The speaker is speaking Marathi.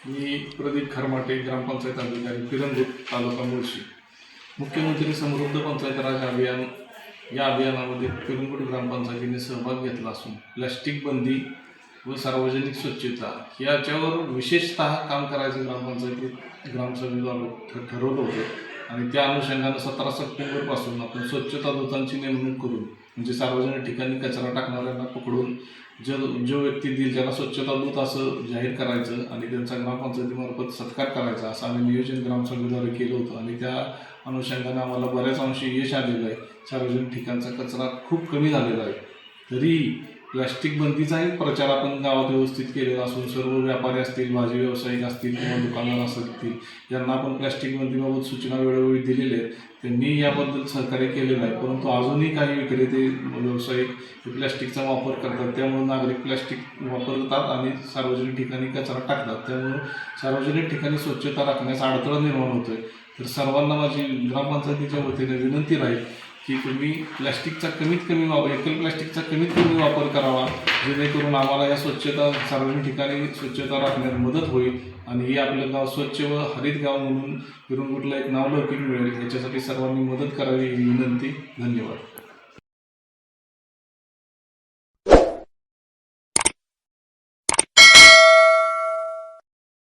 मी प्रदीप खरमाटे, ग्रामपंचायत अधिकारी, पिरंगुट, तालुका मुळशी. मुख्यमंत्री समृद्ध पंचायत राज अभियान या अभियानामध्ये पिरंगुट ग्रामपंचायतीने सहभाग घेतला असून प्लॅस्टिक बंदी व सार्वजनिक स्वच्छता याच्यावर विशेषतः काम करायचं ग्रामसभेद्वारे ठरवलं होतं. आणि त्या अनुषंगानं 17 सप्टेंबरपासून आपण स्वच्छता दूतांची नेमणूक करून, म्हणजे सार्वजनिक ठिकाणी कचरा टाकणाऱ्यांना पकडून जो व्यक्ती देईल त्याला स्वच्छता दूत असं जाहीर करायचं आणि त्यांचा ग्रामपंचायतीमार्फत सत्कार करायचा असं आम्ही नियोजन ग्रामसभेद्वारे केलं होतं. आणि त्या अनुषंगाने आम्हाला बऱ्याच अंशी यश आलेलं आहे. सार्वजनिक ठिकाणचा कचरा खूप कमी झालेला आहे. तरी प्लॅस्टिक बंदीचाही प्रचार आपण गावात व्यवस्थित केलेला असून सर्व व्यापारी असतील, भाजी व्यावसायिक असतील किंवा दुकानदार असतील यांना आपण प्लॅस्टिक बंदीबाबत सूचना वेळोवेळी दिलेल्या आहेत. त्यांनी याबद्दल सहकार्य केलेलं आहे. परंतु अजूनही काही विक्रेते व्यावसायिक प्लॅस्टिकचा वापर करतात. त्यामुळे नागरिक प्लॅस्टिक वापरतात आणि सार्वजनिक ठिकाणी कचरा टाकतात. त्यामुळे सार्वजनिक ठिकाणी स्वच्छता राखण्याचा अडथळा निर्माण होतोय. तर सर्वांना माझी ग्रामपंचायतीच्या वतीने विनंती राहील की तुम्ही प्लॅस्टिकचा कमीत कमी एकल प्लॅस्टिकचा कमीत कमी वापर करावा, जेणेकरून आम्हाला या सार्वजनिक ठिकाणी स्वच्छता राखण्यात मदत होईल आणि हे आपलं गाव स्वच्छ व हरित गाव म्हणून पिरंगुटला एक नावलौकिक मिळेल. याच्यासाठी सर्वांनी मदत करावी ही विनंती. धन्यवाद.